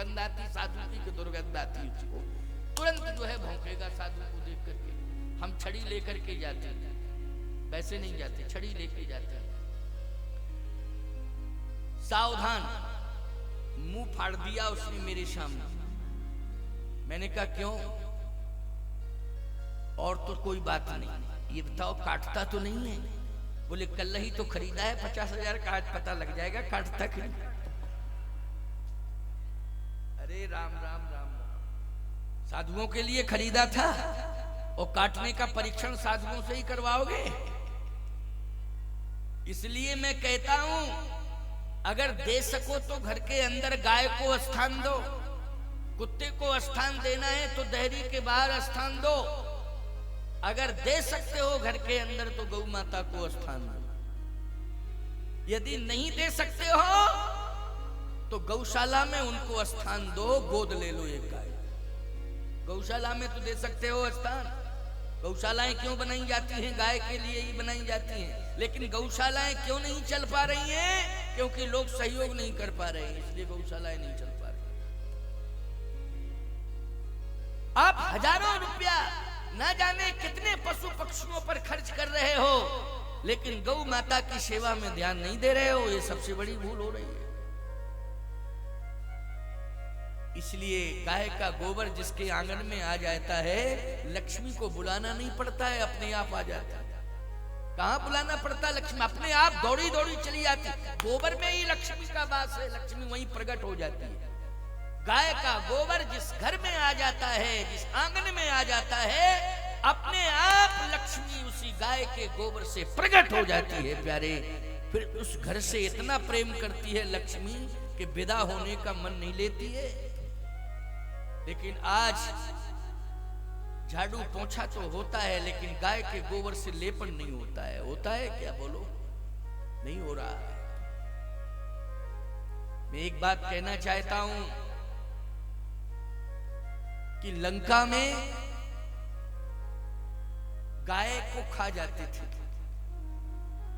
सुगंध आती साधु की दुर्गंध आती उसको, तुरंत जो है भौंकेगा साधु को देख करके। हम छड़ी लेकर के जाते हैं, वैसे नहीं जाते, छड़ी लेके जाते हैं। सावधान, मुंह फाड़ दिया उसने मेरे सामने। मैंने कहा क्यों? और तो कोई बात नहीं, ये बताओ काटता तो नहीं है? बोले कल ही तो खरीदा है 50,000 का, आज पता लग जाएगा काटता कि नहीं। अरे राम राम राम, साधुओं के लिए खरीदा था और काटने का परीक्षण साधुओं से ही करवाओगे? इसलिए मैं कहता हूं, अगर दे सको तो घर के अंदर गाय को स्थान दो, कुत्ते को स्थान देना है तो देहरी के बाहर स्थान दो। अगर दे सकते हो घर के अंदर तो गौ माता को स्थान दो। यदि नहीं दे सकते हो तो गौशाला में उनको स्थान दो, गोद ले लो एक गाय। गौशाला में तो दे सकते हो स्थान। गौशालाएं क्यों बनाई जाती हैं? गाय के लिए ही बनाई जाती हैं। लेकिन गौशालाएं क्यों नहीं चल पा रही हैं? क्योंकि लोग सहयोग नहीं कर पा रहे हैं, इसलिए गौशालाएं नहीं चल पा रही। आप हजारों रुपया ना जाने कितने पशु पक्षियों पर खर्च कर रहे हो, लेकिन गौ माता की सेवा में ध्यान नहीं दे रहे हो। ये सबसे बड़ी भूल हो रही है। इसलिए गाय का गोबर जिसके आंगन में आ जाता है, लक्ष्मी को बुलाना नहीं पड़ता है, अपने आप आ जाता है। कहां बुलाना पड़ता है? लक्ष्मी अपने आप दौड़ी दौड़ी चली आती। गोबर में ही लक्ष्मी का वास है, लक्ष्मी वहीं प्रकट हो जाती है। गाय का गोबर जिस घर में आ जाता है, जिस आंगन में आ जाता है, अपने आप लक्ष्मी उसी गाय के गोबर से प्रकट हो जाती है प्यारे। फिर उस घर से इतना प्रेम करती है लक्ष्मी कि विदा होने का मन नहीं लेती है। लेकिन आज झाड़ू पोंछा तो होता है, लेकिन गाय के गोबर से लेपन नहीं होता है। होता है क्या? बोलो, नहीं हो रहा है। मैं एक बात कहना चाहता हूं कि लंका में गाय को खा जाते थे।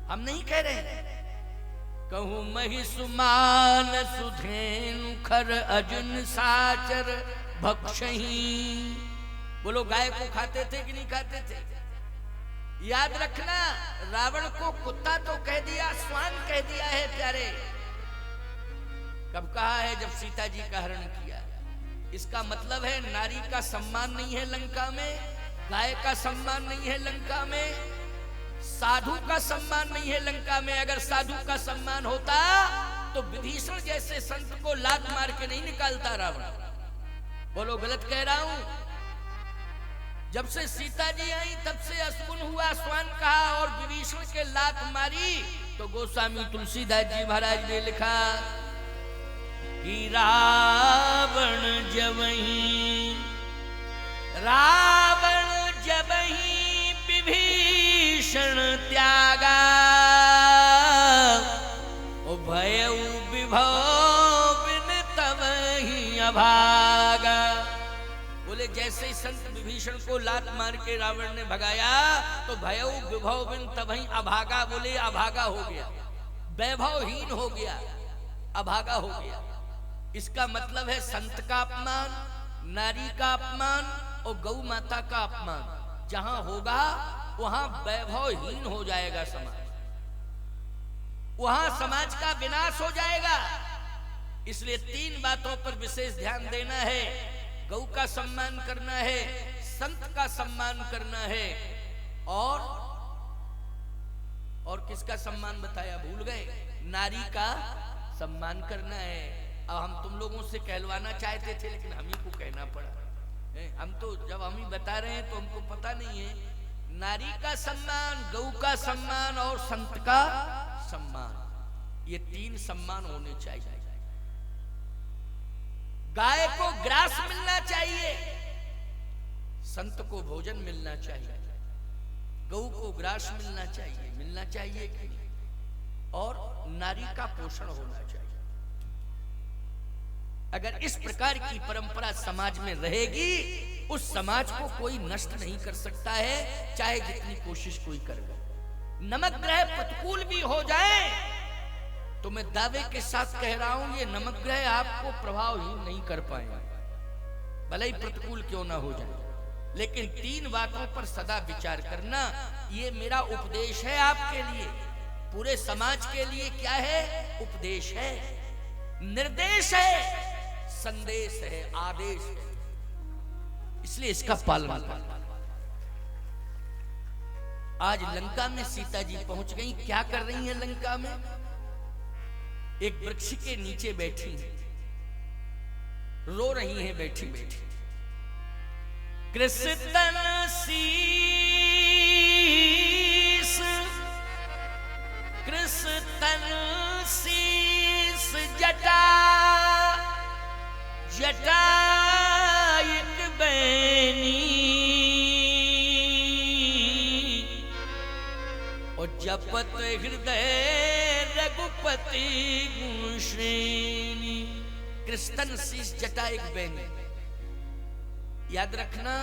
हम नहीं कह रहे, कहूं महिषुमान सुधेनु खर अर्जुन साचर भक्षही। बोलो, गाय को खाते थे कि नहीं खाते थे? याद रखना, रावण को कुत्ता तो कह दिया, स्वान कह दिया है प्यारे। कब कहा है? जब सीता जी का हरण किया। इसका मतलब है नारी का सम्मान नहीं है लंका में, गाय का सम्मान नहीं है लंका में, साधु का सम्मान नहीं है लंका में। अगर साधु का सम्मान होता तो विभीषण जैसे संत को लात मार के नहीं निकालता रावण। बोलो, गलत कह रहा हूं? जब से सीता जी आई तब से असगुन हुआ, स्वान कहा और विभीषण के लात मारी। तो गोस्वामी तुलसीदास जी महाराज ने लिखा कि रावण जबहि विभीषण त्यागा, ओ भयउ विभव बिन तबहि अभागा। बोले, जैसे संत विभीषण को लात मार के रावण ने भगाया तो भयउ विभव बिन तबहि अभागा। बोले, अभागा हो गया, वैभवहीन हो गया, अभागा हो गया। इसका मतलब है संत का अपमान, नारी का अपमान और गौ माता का अपमान जहां होगा वहां वैभवहीन हो जाएगा समाज, वहां समाज का विनाश हो जाएगा। इसलिए 3 बातों पर विशेष ध्यान देना है। गौ का सम्मान करना है, संत का सम्मान करना है, और किसका सम्मान बताया? भूल गए? नारी का सम्मान करना है। अब हम तुम लोगों से कहलवाना चाहते थे, लेकिन हम ही को कहना पड़ा। हम तो जब हम ही बता रहे हैं तो हमको पता नहीं है। नारी का सम्मान, गौ का सम्मान और संत का सम्मान, ये 3 सम्मान होने चाहिए। गाय को ग्रास मिलना चाहिए, संत को भोजन मिलना चाहिए, गौ को ग्रास मिलना चाहिए कि नहीं? और नारी का पोषण होना चाहिए। अगर इस प्रकार की परंपरा समाज में रहेगी, उस समाज को कोई नष्ट नहीं कर सकता है, चाहे जितनी कोशिश कोई कर ले। नमक ग्रह प्रतिकूल भी हो जाए तो मैं दावे के साथ कह रहा हूं, ये नवग्रह आपको प्रभाव ही नहीं कर पाएंगे, भले ही प्रतिकूल क्यों ना हो जाए। लेकिन 3 बातों पर सदा विचार करना, ये मेरा उपदेश है आपके लिए, पूरे समाज के लिए। क्या है? उपदेश है, निर्देश है, संदेश है, आदेश है, इसलिए इसका पालन करना। आज लंका में सीता जी पहुंच गई। क्या कर रही हैं लंका में? एक वृक्ष के नीचे बैठी हैं, रो रही हैं बैठी बैठी। कृष्ण शीस, कृष्ण शीस जटा, जटा एक बैनी, और जपत हृदय रघुपति गुण श्रेणी। कृष्ण शीस जटा एक बैनी। याद रखना,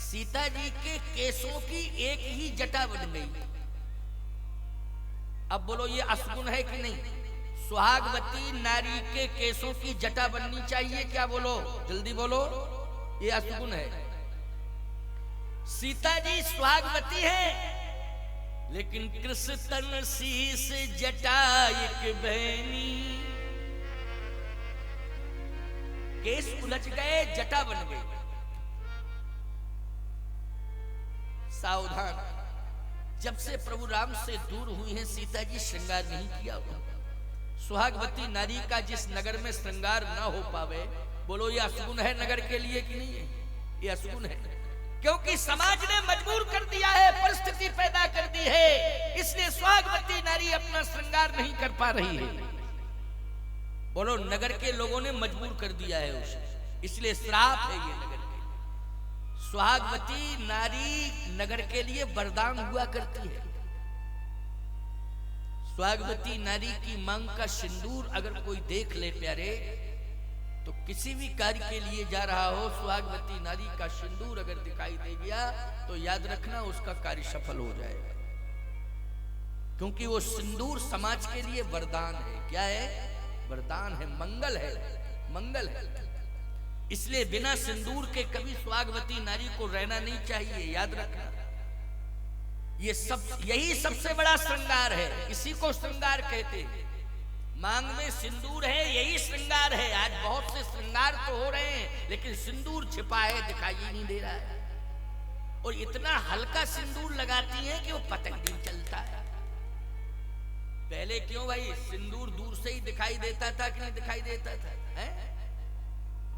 सीता जी के केसों की एक ही जटा बन गई। अब बोलो ये असगुण है कि नहीं? सुहागवती नारी के केसों की जटा बननी चाहिए क्या? बोलो जल्दी बोलो, ये असगुण है। सीता जी सुहागवती है, लेकिन कृष्ण शीस जटा एक बहनी। केस उलझ गए, जटा बन गई। सावधान, जब से प्रभु राम से दूर हुई हैं सीता जी, श्रृंगार नहीं किया हुआ। सुहागवती नारी का जिस नगर में श्रृंगार ना हो पावे, बोलो ये असगुण है नगर के लिए कि नहीं है? ये असगुण है, क्योंकि समाज ने मजबूर कर दिया है, परिस्थिति पैदा कर दी है, इसलिए सुहागवती नारी अपना श्रृंगार नहीं कर पा रही है। बोलो नगर के लोगों ने मजबूर कर दिया है उसे, इसलिए श्राप है ये नगर के। सुहागवती नारी नगर के लिए वरदान हुआ करती है। सुहागवती नारी की मांग का सिंदूर अगर कोई देख ले प्यारे, तो किसी भी कार्य के लिए जा रहा हो, सुहागवती नारी का सिंदूर अगर दिखाई दे गया तो याद रखना उसका कार्य सफल हो जाएगा, क्योंकि वो सिंदूर समाज के लिए वरदान है। क्या है? वरदान है, मंगल है, मंगल है। इसलिए बिना सिंदूर के कभी सुहागवती नारी को रहना नहीं चाहिए। याद रखना, ये सब, यही सबसे बड़ा श्रृंगार है, इसी को श्रृंगार कहते हैं। मांग में सिंदूर है, यही श्रृंगार है। आज बहुत से श्रृंगार तो हो रहे हैं, लेकिन सिंदूर छिपा है, दिखाई नहीं दे रहा है। और इतना हल्का सिंदूर लगाती है कि वो पता नहीं चलता है। पहले क्यों भाई, सिंदूर दूर से ही दिखाई देता था कि नहीं दिखाई देता था? है?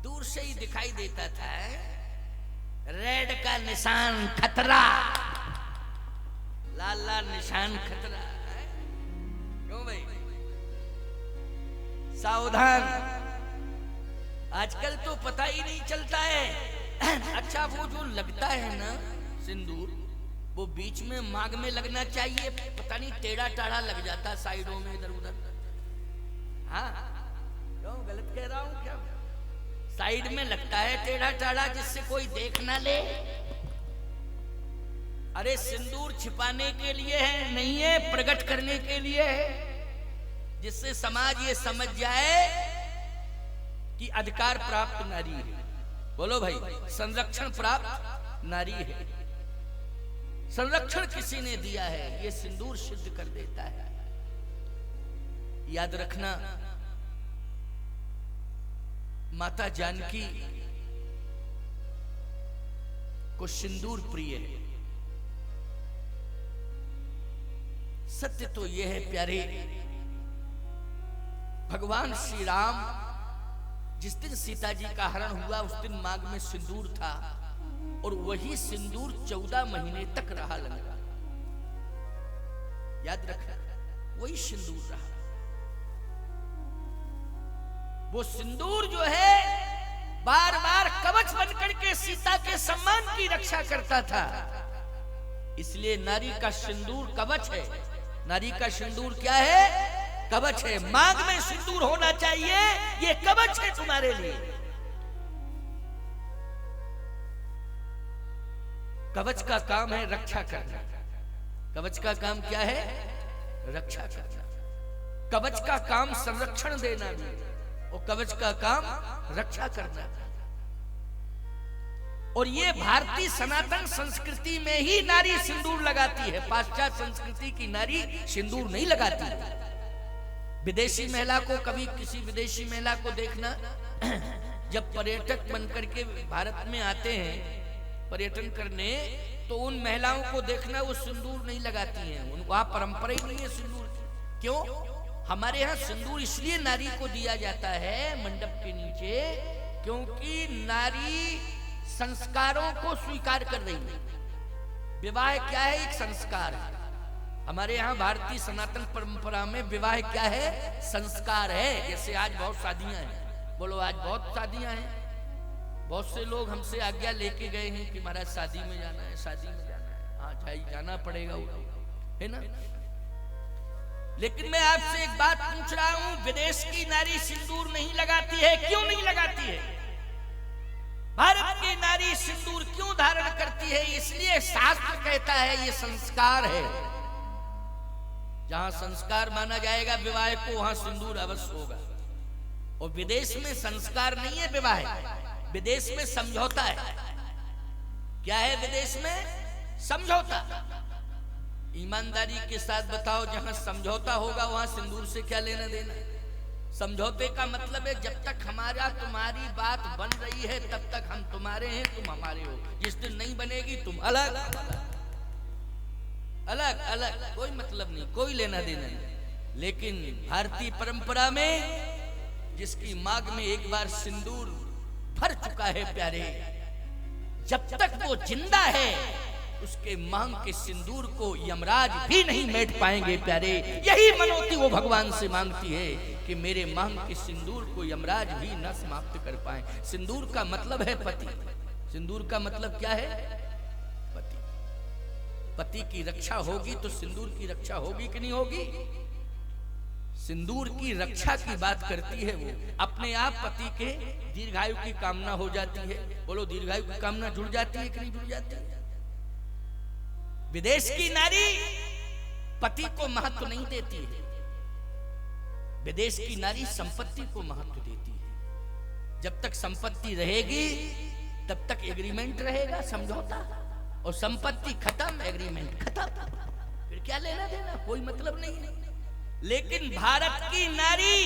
दूर से ही दिखाई देता था। रेड का निशान खतरा, लाल लाल निशान खतरा। क्यों भाई? सावधान, आजकल तो पता ही नहीं चलता है। अच्छा, वो जो लगता है ना सिंदूर, वो बीच में मांग में लगना चाहिए, पता नहीं टेढ़ा टाढ़ा लग जाता साइडों में, इधर उधर। हाँ, क्यों गलत कह रहा हूं क्या? साइड में लगता है टेढ़ा टाढ़ा, जिससे कोई देख ना ले। अरे सिंदूर छिपाने के लिए है, नहीं है प्रकट करने के लिए है, जिससे समाज ये समझ जाए कि अधिकार प्राप्त नारी है। बोलो भाई, संरक्षण प्राप्त नारी है, संरक्षण किसी ने दिया है, ये सिंदूर सिद्ध कर देता है। याद रखना, माता जानकी को सिंदूर प्रिय है। सत्य तो यह है प्यारे, भगवान श्री राम जिस दिन सीता जी का हरण हुआ, उस दिन मांग में सिंदूर था, और वही सिंदूर 14 महीने तक रहा लगा। याद रखना, वही सिंदूर रहा। वो सिंदूर जो है बार बार कवच बनकर के सीता के सम्मान की रक्षा करता था। इसलिए नारी का सिंदूर कवच है। नारी का सिंदूर क्या है? कवच है। मांग में सिंदूर होना चाहिए, ये कवच है तुम्हारे लिए। कवच का काम है रक्षा करना। कवच का काम क्या है? रक्षा करना। कवच का काम संरक्षण देना भी और कवच का काम रक्षा करना। और ये भारतीय सनातन संस्कृति में ही नारी सिंदूर लगाती है। पाश्चात्य संस्कृति की नारी सिंदूर नहीं लगाती। विदेशी महिला को, कभी किसी विदेशी महिला को देखना, जब पर्यटक बनकर के भारत में आते हैं पर्यटन करने, तो उन महिलाओं को देखना वो सिंदूर नहीं लगाती हैं। उनको वहां परंपरा ही नहीं है सिंदूर की। क्यों? हमारे यहाँ सिंदूर इसलिए नारी को दिया जाता है मंडप के नीचे, क्योंकि नारी संस्कारों को स्वीकार कर रही है। विवाह क्या है? एक संस्कार है। हमारे यहाँ भारतीय सनातन परंपरा में विवाह क्या है? संस्कार है। जैसे आज बहुत शादियां हैं, बोलो आज बहुत शादियां हैं। बहुत से लोग हमसे आज्ञा लेके गए हैं कि महाराज शादी में जाना है, शादी में जाना है। हाँ जाना पड़ेगा, है ना। लेकिन मैं आपसे एक बात पूछ रहा हूं, विदेश की नारी सिंदूर नहीं लगाती है, क्यों नहीं लगाती है? भारत की नारी सिंदूर क्यों धारण करती है? इसलिए शास्त्र कहता है ये संस्कार है। जहां संस्कार माना जाएगा विवाह को, वहां सिंदूर अवश्य होगा। और विदेश में संस्कार नहीं है विवाह, विदेश में समझौता है। क्या है विदेश में? समझौता। ईमानदारी के साथ बताओ, जहां समझौता होगा वहां सिंदूर से क्या लेना देना? समझौते का मतलब है जब तक हमारा तुम्हारी बात बन रही है तब तक हम तुम्हारे हैं, तुम हमारे हो। जिस दिन नहीं बनेगी तुम अलग अलग अलग, कोई मतलब नहीं, कोई लेना देना नहीं। लेकिन भारतीय परंपरा में जिसकी मांग में एक बार सिंदूर भर चुका है प्यारे, जब तक वो जिंदा है उसके मांग के सिंदूर को यमराज भी नहीं मेट पाएंगे प्यारे। यही मनोती वो भगवान से मांगती है कि मेरे मांग के सिंदूर को यमराज भी न समाप्त कर पाए। सिंदूर का मतलब है पति। सिंदूर का मतलब क्या है? पति। पति की रक्षा होगी तो सिंदूर की रक्षा होगी कि नहीं होगी? सिंदूर की रक्षा की बात करती है वो। अपने आप पति के दीर्घायु की कामना हो जाती है। बोलो दीर्घायु की कामना जुड़ जाती है कि नहीं जुड़ जाती है? विदेश की नारी पति को महत्व नहीं देती है। विदेश की नारी संपत्ति को महत्व देती है। जब तक संपत्ति रहेगी तब तक एग्रीमेंट रहेगा, समझौता। और संपत्ति खत्म, एग्रीमेंट खत्म, फिर क्या लेना देना, कोई मतलब नहीं है। लेकिन भारत की नारी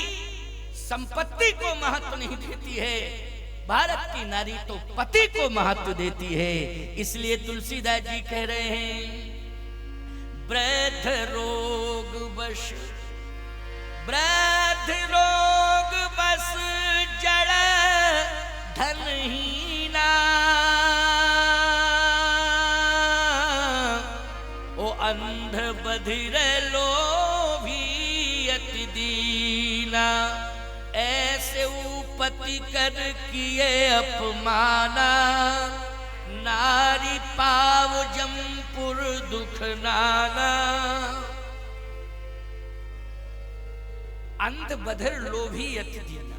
संपत्ति को महत्व नहीं देती है, भारत की नारी तो पति को महत्व देती है। इसलिए तुलसीदास जी कह रहे हैं, वृद्ध रोग बस, वृद्ध रोग बस जड़ धनहीना, ओ अंध बधिर लोभी अति दीना, ऐसे पति कर किए अपमाना, नारी पाव जमपुर दुख नाना। अंध बधिर लोभी अति दीना,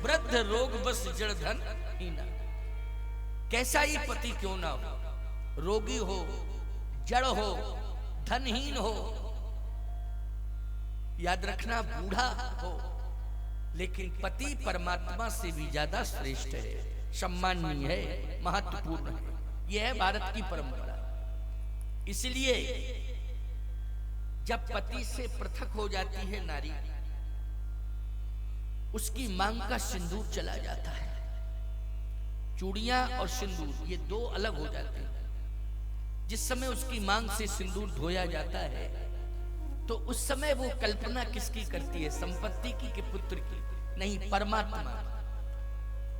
वृद्ध रोग बस जड़ धन हीना। कैसा ही पति क्यों ना हो, रोगी हो, जड़ हो, धनहीन हो, याद रखना बूढ़ा हो, लेकिन पति परमात्मा से भी ज्यादा श्रेष्ठ है, सम्माननीय है, महत्वपूर्ण है। यह है भारत की परंपरा। इसलिए जब पति से पृथक हो जाती है नारी, उसकी मांग का सिंदूर चला जाता है। चूड़ियां और सिंदूर ये दो अलग हो जाते हैं। जिस समय उसकी मांग से सिंदूर धोया जाता है तो उस समय वो कल्पना किसकी करती है? संपत्ति की कि पुत्र की? नहीं, परमात्मा।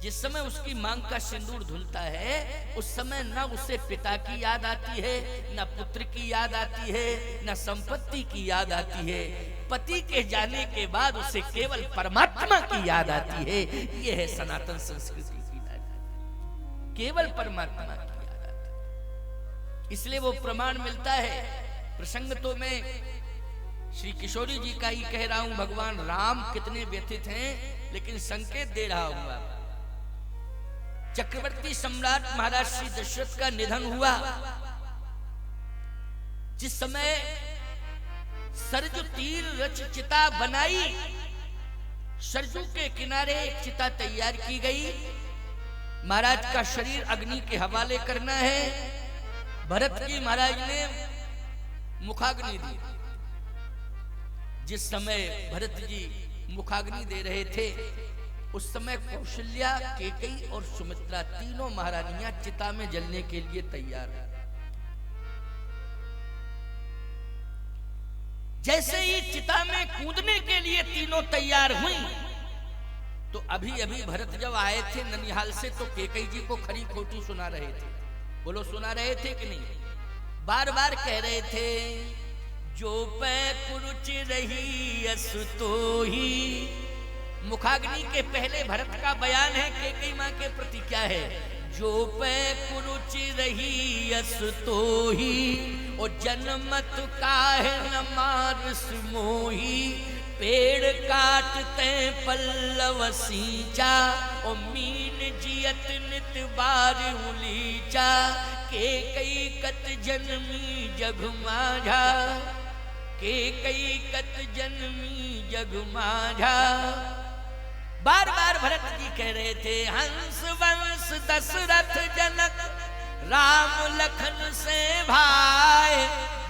जिस समय उसकी मांग का सिंदूर धुलता है उस समय न उसे पिता की याद आती है, न पुत्र की याद आती है, न संपत्ति की याद आती है। पति के जाने के बाद उसे केवल परमात्मा की याद आती है। यह है सनातन संस्कृति की याद, केवल परमात्मा की याद आती है। इसलिए वो प्रमाण मिलता है। प्रसंग तो मैं श्री किशोरी जी का ही कह रहा हूं। भगवान राम कितने व्यथित हैं, लेकिन संकेत दे रहा हूं। चक्रवर्ती सम्राट महाराज श्री दशरथ का निधन हुआ। जिस समय सरजू तीर रच चिता बनाई, सरजू के किनारे एक चिता तैयार की गई। महाराज का शरीर अग्नि के हवाले करना है। भरत जी महाराज ने मुखाग्नि दी। जिस समय भरत जी मुखाग्नि दे रहे थे, उस समय कौशल्या, केकई और सुमित्रा तीनों महारानियां चिता में जलने के लिए तैयार। जैसे ही चिता में कूदने के लिए तीनों तैयार हुई, तो अभी अभी भरत जब आए थे ननिहाल से, तो केकई जी को खरी खोटी सुना रहे थे। बोलो, सुना रहे थे कि नहीं? बार बार कह रहे थे, जो पै कुरुच रही असु तो ही। मुखाग्नि के पहले भरत का बयान है केकई मां के प्रति क्या है? जो पै कुरुच रही असु तो ही, ओ जनमत काहे न मारस मोही। पेड़ काटते पल्लव सींचा, ओ मीन जियत नित बार उलीचा। केकई कत जन्मी जग माझा, केकई कत जन्मी जग माझा। बार बार भरत जी कह रहे थे, हंस वंश दशरथ जनक, राम लखन से भाई।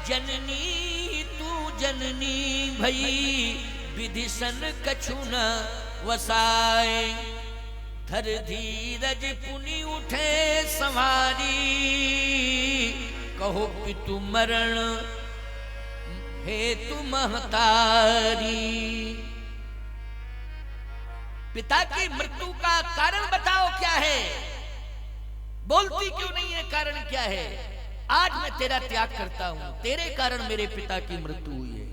जननी तू जननी भई, विधिशन कछु न वसाए। धर धीरज पुनि उठे संवारी, कहो पितु मरण हेतु महतारी। पिता की मृत्यु का कारण बताओ क्या है? बोलती क्यों नहीं है? कारण क्या है? आज मैं तेरा त्याग करता हूं, तेरे कारण मेरे पिता की मृत्यु हुई है।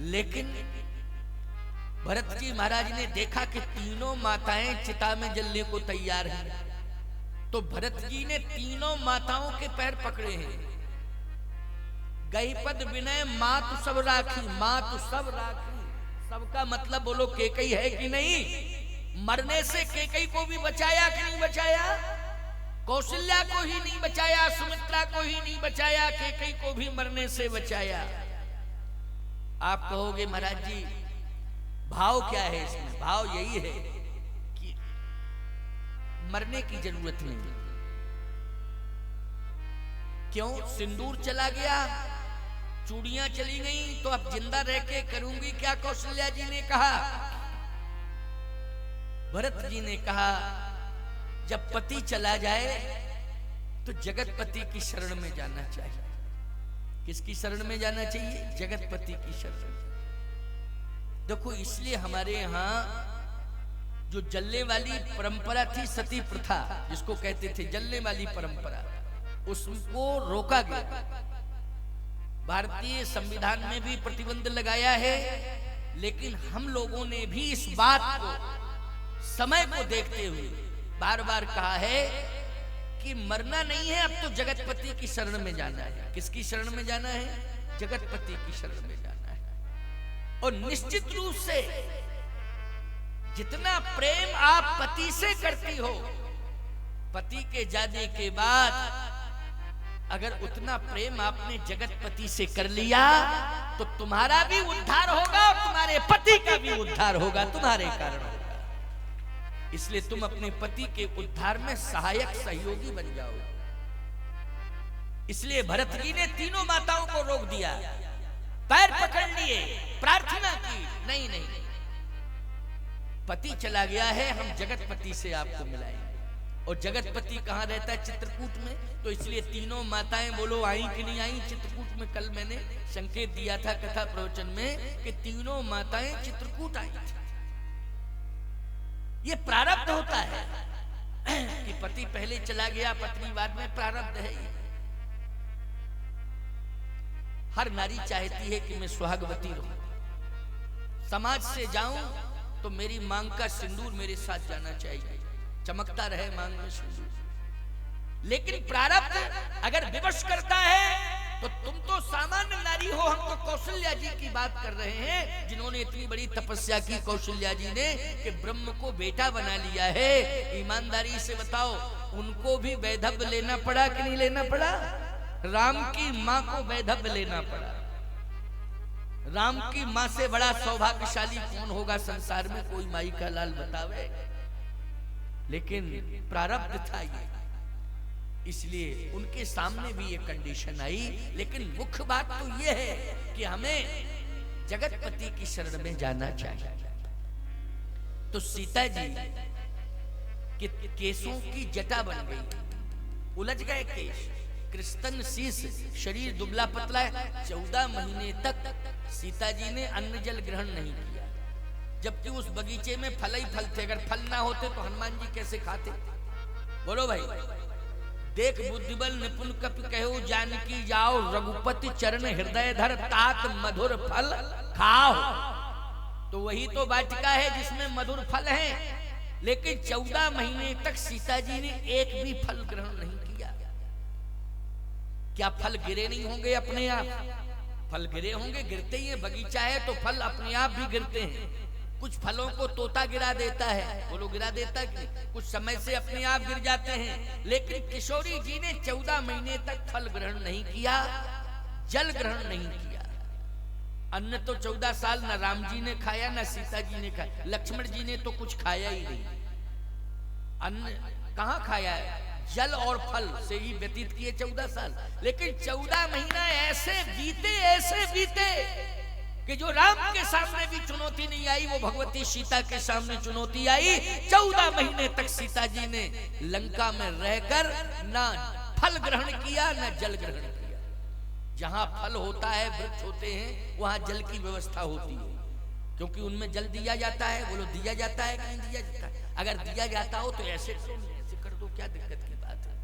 लेकिन भरत जी महाराज ने देखा कि तीनों माताएं चिता में जलने को तैयार हैं, तो भरत जी ने तीनों माताओं के पैर पकड़े हैं। गई पद विनय मातु सब राखी, मातु सब राखी। सबका मतलब बोलो केकई है कि नहीं? मरने से केकई को भी बचाया कि नहीं बचाया? कौशल्या को ही नहीं बचाया, सुमित्रा को ही नहीं बचाया, केकई को भी मरने से बचाया। आप कहोगे महाराज जी भाव क्या है इसमें? भाव यही है कि मरने की जरूरत नहीं। क्यों? सिंदूर चला गया, चूड़ियां चली गई, तो अब जिंदा रह के करूंगी क्या? कौशल्या जी ने कहा। भरत जी ने कहा, जब पति चला जाए तो जगतपति की शरण में जाना चाहिए। किसकी शरण में जाना चाहिए? जगतपति की शरण। देखो, इसलिए हमारे यहाँ जो जलने वाली परंपरा थी, सती प्रथा जिसको कहते थे, जलने वाली परंपरा, उसको रोका गया। भारतीय संविधान में भी प्रतिबंध लगाया है, लेकिन हम लोगों ने भी इस बात को, समय को देखते हुए बार बार कहा है कि मरना नहीं है, अब तो जगतपति की शरण में जाना है। किसकी शरण में जाना है? जगतपति की शरण में जाना है। और निश्चित रूप से जितना प्रेम आप पति से करती हो, पति के जाने के बाद अगर उतना प्रेम आपने जगतपति से कर लिया, तो तुम्हारा भी उद्धार होगा और तुम्हारे पति का भी उद्धार होगा, तुम्हारे कारण होगा। इसलिए तुम अपने पति के उद्धार में सहायक सहयोगी बन जाओ। इसलिए भरत जी ने तीनों माताओं को रोक दिया, पैर पकड़ लिए, प्रार्थना की, नहीं नहीं, पति चला गया है, हम जगतपति से आपको मिलाएंगे। और जगतपति कहाँ रहता है? चित्रकूट में। तो इसलिए तीनों माताएं बोलो आई कि नहीं आई चित्रकूट में? कल मैंने संकेत दिया था कथा प्रवचन में कि तीनों माताएं चित्रकूट आई थी। ये प्रारब्ध होता है कि पति पहले चला गया, पत्नी बाद में, प्रारब्ध है ये। हर नारी चाहती है कि मैं सुहागवती रहूं, समाज से जाऊं तो मेरी मांग का सिंदूर मेरे साथ जाना चाहिए, चमकता रहे मांग में सिंदूर। लेकिन प्रारब्ध अगर विवश करता है तो तुम तो सामान्य नारी हो, हम तो कौशल्या जी की बात कर रहे हैं, जिन्होंने इतनी बड़ी तपस्या की कौशल्या जी ने कि ब्रह्म को बेटा बना लिया है। ईमानदारी से बताओ, उनको भी वैधव्य लेना पड़ा कि नहीं लेना पड़ा? राम की मां को वैधव्य लेना पड़ा। राम की माँ से बड़ा सौभाग्यशाली कौन होगा संसार में, कोई माई का लाल बतावे। लेकिन प्रारब्ध था ये, इसलिए उनके सामने भी ये कंडीशन आई। लेकिन मुख्य बात तो ये है कि हमें जगतपति की शरण में जाना चाहिए। तो सीता जी के केसों की जटा बन गई, उलझ गए केश, कृष्ण शीश, शरीर दुबला पतला है। 14 महीने तक सीता जी ने अन्न जल ग्रहण नहीं किया, जबकि उस बगीचे में फल ही फल थे। अगर फल ना होते तो हनुमान जी कैसे खाते? बोलो भाई। देख बुद्धिबल निपुण कपि कहो जानकी जाओ, रघुपति चरण हृदय धर तात मधुर फल खाओ। तो वही तो वाटिका है जिसमें मधुर फल है। लेकिन 14 महीने तक सीता जी ने एक भी फल ग्रहण नहीं किया। क्या फल गिरे नहीं होंगे अपने आप? फल गिरे होंगे, गिरते ही है। बगीचा है तो फल अपने आप भी गिरते हैं। कुछ फलों को तोता गिरा देता है, वो लोग गिरा देता है, कुछ समय से अपने आप गिर जाते हैं। लेकिन किशोरी जी ने 14 महीने तक फल ग्रहण नहीं किया, जल ग्रहण नहीं किया। अन्न तो 14 साल न राम जी ने खाया न सीता जी ने खाया, लक्ष्मण जी ने तो कुछ खाया ही नहीं। अन्न कहाँ खाया है? जल और फल से ही व्यतीत किए 14 साल। लेकिन 14 महीना ऐसे बीते कि जो राम के सामने भी चुनौती नहीं आई, वो भगवती सीता के सामने चुनौती आई। 14 महीने तक सीता जी ने लंका में रहकर ना फल ग्रहण किया न जल ग्रहण किया। जहां फल होता है, वृक्ष होते हैं, वहां जल की व्यवस्था होती है, क्योंकि उनमें जल दिया जाता है। बोलो दिया जाता है कि नहीं दिया जाता? अगर दिया जाता हो तो ऐसे कर दो, क्या दिक्कत की बात है?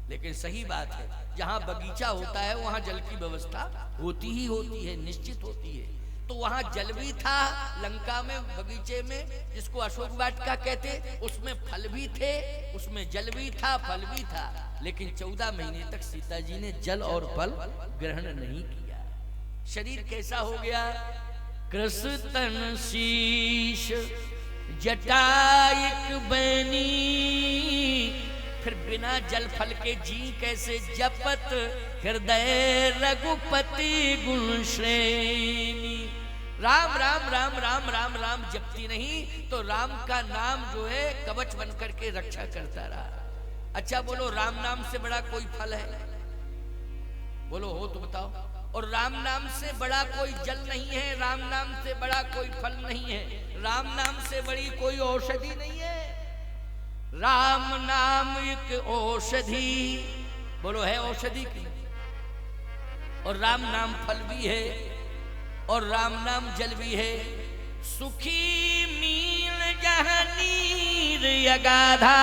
लेकिन सही बात है, जहां बगीचा होता है वहां जल की व्यवस्था होती ही होती है, निश्चित होती है। तो वहां जल भी था, लंका में बगीचे में, जिसको अशोक वाटिका कहते, उसमें फल भी थे, उसमें जल भी था, फल भी था। लेकिन 14 महीने तक सीता जी ने जल और फल ग्रहण नहीं किया। शरीर कैसा हो गया? कृष्ण शीश जटायक बनी, फिर बिना जल फल के जी कैसे जपत, हृदय रघुपति गुण श्रेणी। राम राम राम राम राम राम जपती नहीं तो राम का नाम जो है कवच बनकर के रक्षा करता रहा। अच्छा बोलो, राम नाम से बड़ा कोई फल है? बोलो हो तो बताओ। और राम नाम से बड़ा कोई जल नहीं है, राम नाम से बड़ा कोई फल नहीं है, राम नाम से बड़ी कोई औषधि नहीं है। राम नाम एक औषधि, बोलो है औषधि की? और राम नाम फल भी है, और राम नाम जल भी है। सुखी मील जहाँ नीर अगाधा,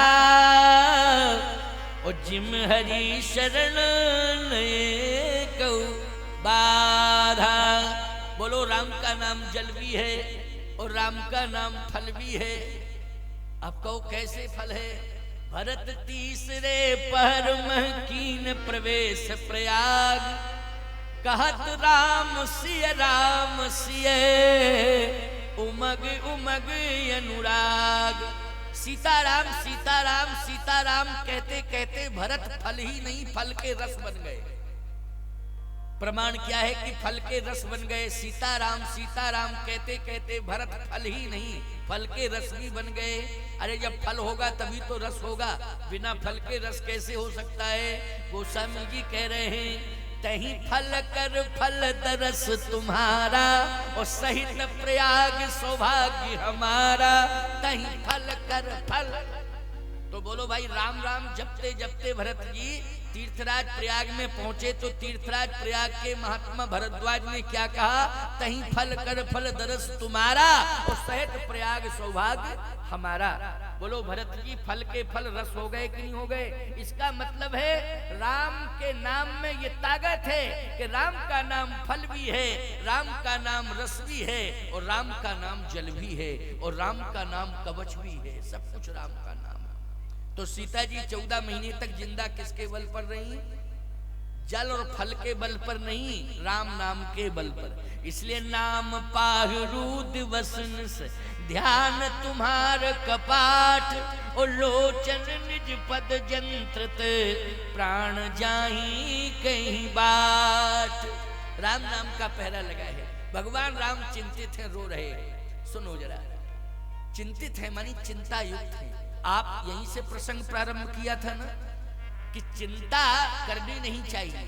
और जिम हरि शरण लये कऊ बाधा। बोलो राम का नाम जल भी है और राम का नाम फल भी है। अब कहो कैसे फल है? भरत तीसरे पहर मह कीन प्रवेश प्रयाग, कहत राम सिय उमग उमग अनुराग। सीताराम सीताराम सीताराम कहते कहते भरत फल ही नहीं, फल के रस बन गए। प्रमाण क्या है कि फल के रस बन गए? सीताराम सीताराम कहते कहते भरत फल ही नहीं, फल के रस भी बन गए। अरे जब फल होगा तभी तो रस होगा, बिना फल के रस कैसे हो सकता है? गोस्वामी जी कह रहे हैं, तही फल कर फल दरस तुम्हारा, और सहित प्रयाग सौभाग्य हमारा। तही फल कर फल। तो बोलो भाई, राम राम जपते जपते भरत जी तीर्थराज प्रयाग में पहुंचे तो तीर्थराज प्रयाग के महात्मा भरद्वाज ने क्या कहा? तहीं फल कर फल दरस तुम्हारा, और सहित प्रयाग सौभाग्य हमारा। बोलो भरत जी फल के फल रस हो गए कि नहीं हो गए? इसका मतलब है राम के नाम में ये ताकत है कि राम का नाम फल भी है, राम का नाम रस भी है, और राम का नाम जल भी है, और राम का नाम कवच भी है। सब कुछ राम का नाम। तो सीता जी 14 महीने तक जिंदा किसके बल पर रही? जल और फल के बल पर नहीं, राम नाम के बल पर। इसलिए नाम पाहु दिवसन से ध्यान तुम्हार कपाट, और लोचन निज पद जंत्रत प्राण जाही कहीं बाट। राम नाम का पहरा लगा है। भगवान राम चिंतित हैं, रो रहे हैं। सुनो जरा, चिंतित है मानी चिंता युक्त है। आप यहीं से प्रसंग प्रारंभ किया था ना कि चिंता करनी नहीं चाहिए,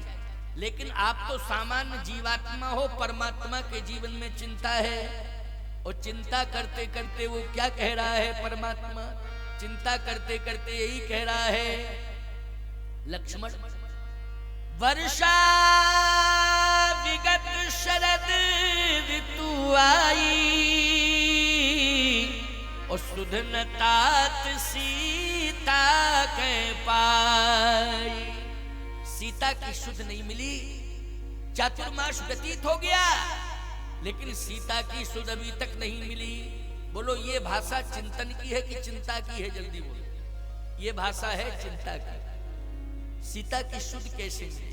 लेकिन आप तो सामान्य जीवात्मा हो, परमात्मा के जीवन में चिंता है। और चिंता करते करते वो क्या कह रहा है परमात्मा? चिंता करते करते यही कह रहा है, लक्ष्मण वर्षा विगत शरद ऋतु आई, और सुधन तात सीता के पाई। सीता की सुध नहीं मिली, चातुर्मास व्यतीत हो गया, लेकिन सीता की सुध अभी तक नहीं मिली। बोलो ये भाषा चिंतन की है कि चिंता की है? जल्दी बोलो। ये भाषा है चिंता की। सीता की सुध कैसे मिलेगी?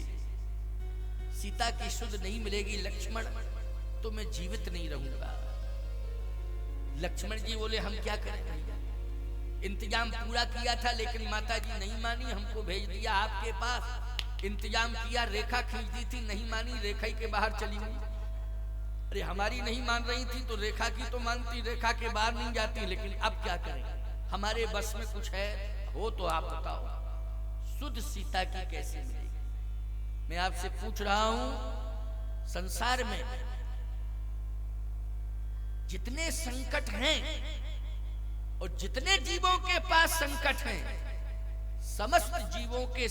सीता की सुध नहीं मिलेगी लक्ष्मण तो मैं जीवित नहीं रहूंगा। लक्ष्मण जी बोले हम क्या करें? इंतजाम पूरा किया था लेकिन माता जी नहीं मानी, हमको भेज दिया आपके पास। इंतजाम किया, रेखा खींच दी थी, नहीं मानी, रेखा के बाहर चली गई। अरे हमारी नहीं मान रही थी तो रेखा की तो मानती, रेखा के बाहर नहीं जाती। लेकिन अब क्या करें? हमारे बस में कुछ है हो तो आप बताओ, शुद्ध सीता की कैसे मिलेगी? मैं आपसे पूछ रहा हूं, संसार में जितने संकट हैं और जितने जीवों के पास संकट हैं, समस्त जीवों के